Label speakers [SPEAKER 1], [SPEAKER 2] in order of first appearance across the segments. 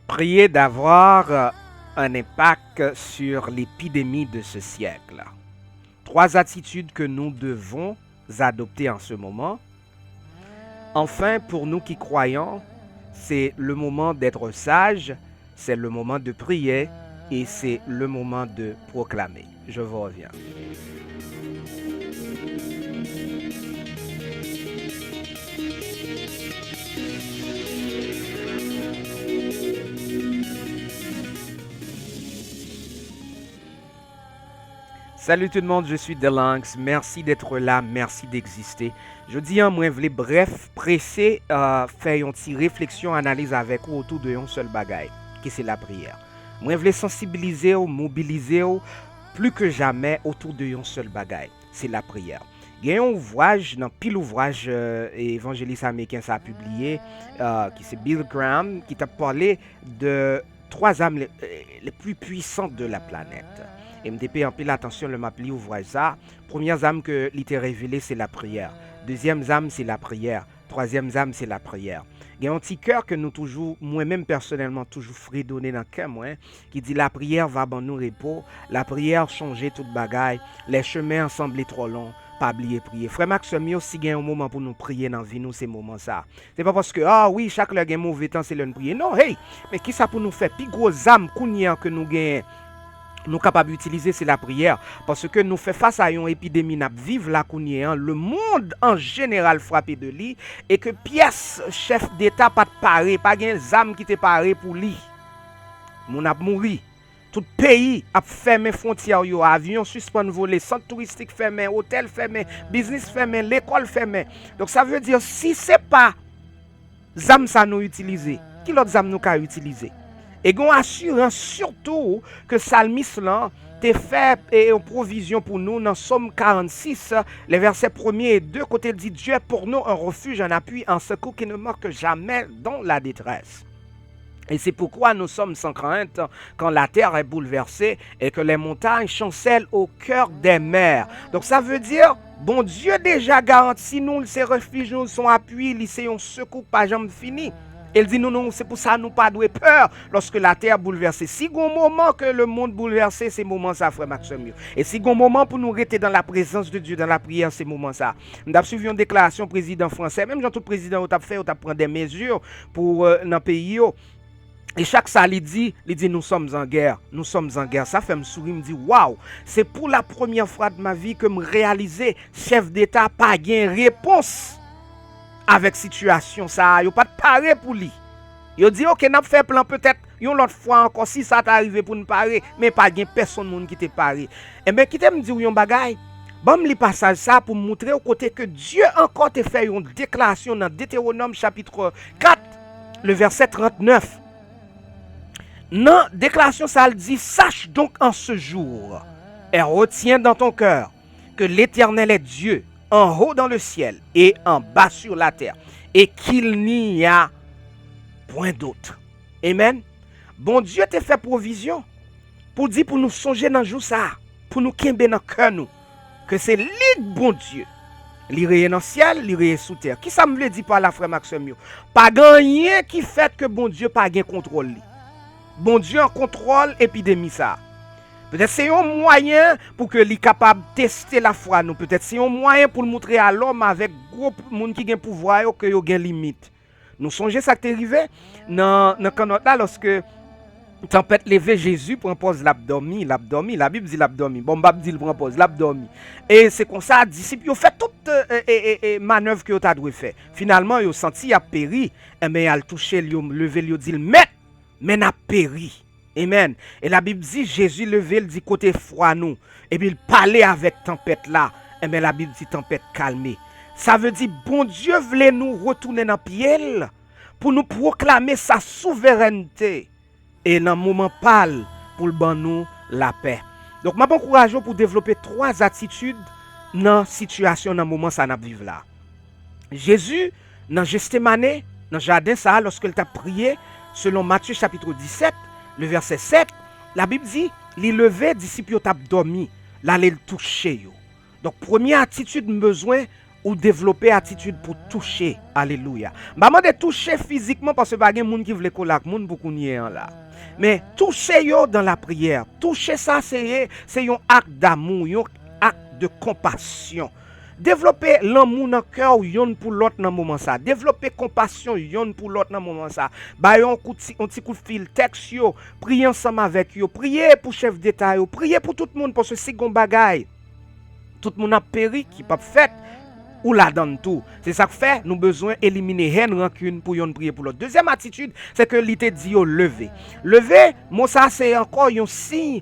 [SPEAKER 1] Priez d'avoir un impact sur l'épidémie de ce siècle. Trois attitudes que nous devons adopter en ce moment. Enfin, pour nous qui croyons, c'est le moment d'être sage, c'est le moment de prier et c'est le moment de proclamer. Je vous reviens. Salut tout le monde, je suis Delanx. Merci d'être là, merci d'exister. Je dis en moi, vle bref, pressé, faire une petite réflexion, analyse avec vous autour de un seul bagage, qui c'est la prière. Moi, vle sensibiliser ou mobiliser ou, plus que jamais autour de un seul bagage, c'est la prière. Il y a un ouvrage, dans pile ouvrage évangéliste américain ça a publié, qui c'est Bill Graham, qui t'a parlé de trois âmes les plus puissantes de la planète. Et me payé en pile attention le m'appli ouvrage ça. Première âme que l'ité révélée, c'est la prière. Deuxième âme, c'est la prière. Troisième âme, c'est la prière. Il y a un petit cœur que nous toujours, moi-même personnellement, toujours fredonné dans le cœur, moi, qui dit la prière va bon nous repos, la prière changer toute bagaille, les chemins semblent trop longs, pas oublier prier. Frère Maxime, aussi gagne un moment pour nous prier dans la vie, nous, ces moments ça. C'est pas parce que, ah oui, chaque le gagne mauvais temps, c'est le prier. Non, hey, mais qui ça pour nous faire? Puis gros âme que nous gagnons. Nous capables d'utiliser c'est la prière parce que nous fait face à une épidémie n'a vivre là qu'on y est, le monde en général frappé de lui et que pièce chef d'état pas de paré, pas gain âme qui te paré pour lui. Mon a mouri. Tout pays a fermé frontières yo, avion suspend voler, centre touristique fermé, hôtel fermé, business fermé, l'école fermé. Donc ça veut dire si c'est pas âme ça nous utiliser, qui l'autre âme nous ka utiliser? Et qu'on assure surtout que Salmis là te fait une provision pour nous dans Somme 46, les versets 1er et 2, côté dit Dieu est pour nous un refuge, un appui, un secours qui ne manque jamais dans la détresse. Et c'est pourquoi nous sommes sans crainte quand la terre est bouleversée et que les montagnes chancellent au cœur des mers. Donc ça veut dire, bon Dieu déjà garantit nous, ces refuges, nous sont appui, c'est un secours pas jamais fini. Elle dit non, c'est pour ça nous pas de peur lorsque la terre bouleversée. Si un moment que le monde bouleversé, c'est moment ça, frère Maxime. Et si un moment pour nous rester dans la présence de Dieu, dans la prière, c'est moment ça. Nous avons suivi une déclaration président français, même Jean-Tout président a fait, a pris des mesures pour dans le pays. Et chaque ça, il dit nous sommes en guerre, nous sommes en guerre. Ça fait me sourire, me dit waouh, c'est pour la première fois de ma vie que me réaliser chef d'État pas gain réponse. Avec situation ça, yo pas de paré pour lui. Yo dit OK, n'a fait plan peut-être une autre fois encore si ça t'arrive pour nous parer, mais pas gen personne monde qui te paré. Et ben qui te me dit yon bagay, bon li passage ça pour montrer au côté que Dieu encore te fait une déclaration dans Deutéronome chapitre 4, le verset 39. Non, déclaration ça dit sache donc en ce jour et retiens dans ton cœur que l'Éternel est Dieu en haut dans le ciel et en bas sur la terre, et qu'il n'y a point d'autre. Amen. Bon Dieu t'a fait provision pour dire pour nous songer dans jour ça, pour nous kembe dans cœur nous, que c'est lui bon Dieu. Li reye dans le ciel, li reye sous terre. Qui ça me veut dire par la frère Maxime? Pas rien qui fait que bon Dieu pas gain contrôle li. Bon Dieu en contrôle épidémie ça. Peut-être c'est un moyen pour que lui capable de tester la foi nous. Peut-être c'est un moyen pour montrer à l'homme avec gros monde qui a pouvoir que yo gen limite. Nous songez ça qui est arrivé dans Canada là lorsque tempête levée Jésus prend pause l'abdomen, la Bible dit l'abdomen. Bon Bible dit prend pause l'abdomen. Et c'est comme ça disciples ont fait toute manœuvre que tu as dû faire. Finalement, ils ont senti a péri, mais il a touché levé lui dit mais n'a péri. Amen. Et la Bible dit, Jésus levé, il dit côté froid nous. Et puis il parlait avec tempête là. Et bien la Bible dit tempête calmée. Ça veut dire, bon Dieu voulait nous retourner dans pied pour nous proclamer sa souveraineté. Et dans le moment pâle, pour le ban nous la paix. Donc, je m'encourage pour développer trois attitudes dans la situation, dans le moment ça n'a vivre là. Jésus, dans Gethsémane, dans le jardin, ça, lorsqu'il t'a prié, selon Matthieu chapitre 17, le verset 7, la Bible dit, les levés disciples ont dormi, là les toucher yo. Donc première attitude besoin ou développer attitude pour toucher. Alléluia. Maman de toucher physiquement parce que pas de monde qui veut coller avec monde beaucoup nier là. Mais toucher yo dans la prière. Toucher ça c'est un acte d'amour, un acte de compassion. Développer l'amour dans le cœur yon pour l'autre dans moment ça. Développer compassion yon pour l'autre dans moment ça. Ba yon un petit coup de fil, texte yo, prier ensemble avec yo, prier pour chef d'état yo, prier pour tout le monde parce que c'est gon bagay. Tout le monde a péri qui pas fait ou la donne tout. C'est ça que fait, nous besoin éliminer haine, rancune pour yon prier pour l'autre. Deuxième attitude, c'est que l'ité dit yo lever. Lever, moi ça c'est encore un signe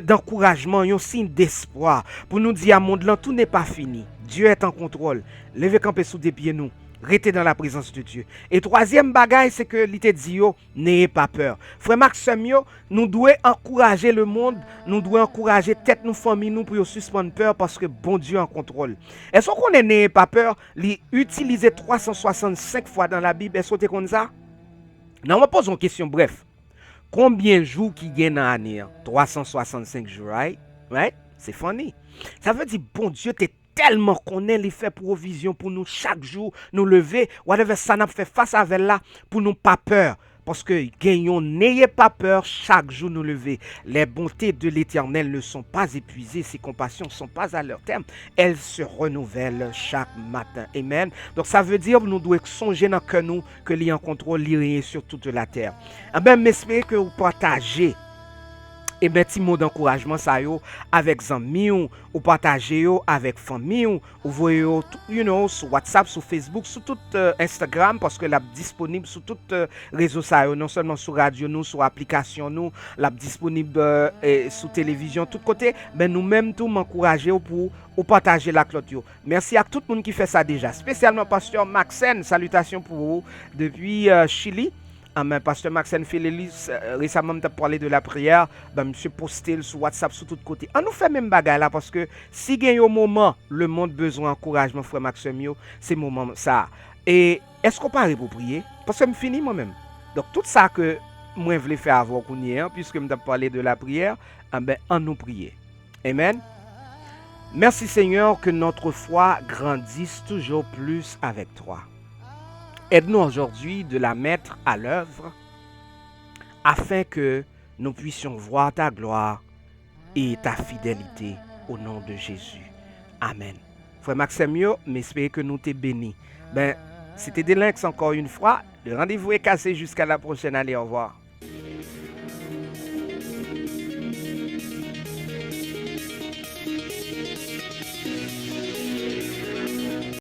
[SPEAKER 1] d'encouragement, un signe d'espoir pour nous dire à monde là tout n'est pas fini. Dieu est en contrôle. Levez camper sous des pieds nous. Restez dans la présence de Dieu. Et troisième bagaille, c'est que l'ité dit yo, n'ayez pas peur. Frère Maxime yo, nous devons encourager le monde, nous devons encourager tête nous famille nous pour suspendre peur parce que bon Dieu en contrôle. Est-ce qu'on est n'ayez pas peur, utiliser 365 fois dans la Bible, est-ce que comme ça? Non, on va poser une question bref. Combien de jours qui gagnent dans l'année? 365 jours, right? Right? C'est funny. Ça veut dire bon Dieu t'es tellement qu'on ait les fait provision pour nous chaque jour nous lever, whatever ça n'a fait face avec là pour nous pas peur. Parce que gagnons, n'ayez pas peur, chaque jour nous lever. Les bontés de l'Éternel ne sont pas épuisées, ses compassions ne sont pas à leur terme. Elles se renouvellent chaque matin. Amen. Donc ça veut dire que nous devons songer dans que nous, que l'y en contrôle, l'y sur toute la terre. Eh bien, m'espère que vous partagez. Et bien, petit mot d'encouragement ça yo avec amis ou partager yo avec famille ou voyez yo, sur WhatsApp, sur Facebook, sur tout Instagram parce que la disponible sur tout réseau ça yo, non seulement sur radio nous, sur application nous, la disponible sur télévision tout côté, ben nous même tout m'encourager pour partager la clotte yo. Merci à tout le monde qui fait ça déjà, spécialement pasteur Maxen, salutations pour vous depuis Chili. Pasteur Maxen Félélis, récemment, tu as parlé de la prière. Monsieur posté sur WhatsApp, sur tous côtés. On nous fait même bagarre là parce que si il y a un moment, le monde besoin d'encouragement, frère Maxime, c'est le moment ça. Et est-ce qu'on parle pour prier? Parce que je finis moi-même. Donc, tout ça que moi, je voulais faire avant qu'on y ait, puisque je parlé de la prière, on nous prier. Amen. Merci Seigneur que notre foi grandisse toujours plus avec toi. Aide-nous aujourd'hui de la mettre à l'œuvre afin que nous puissions voir ta gloire et ta fidélité au nom de Jésus. Amen. Frère Maxime, m'espère que nous t'es bénis. C'était Delinx encore une fois. Le rendez-vous est cassé jusqu'à la prochaine. Allez, au revoir.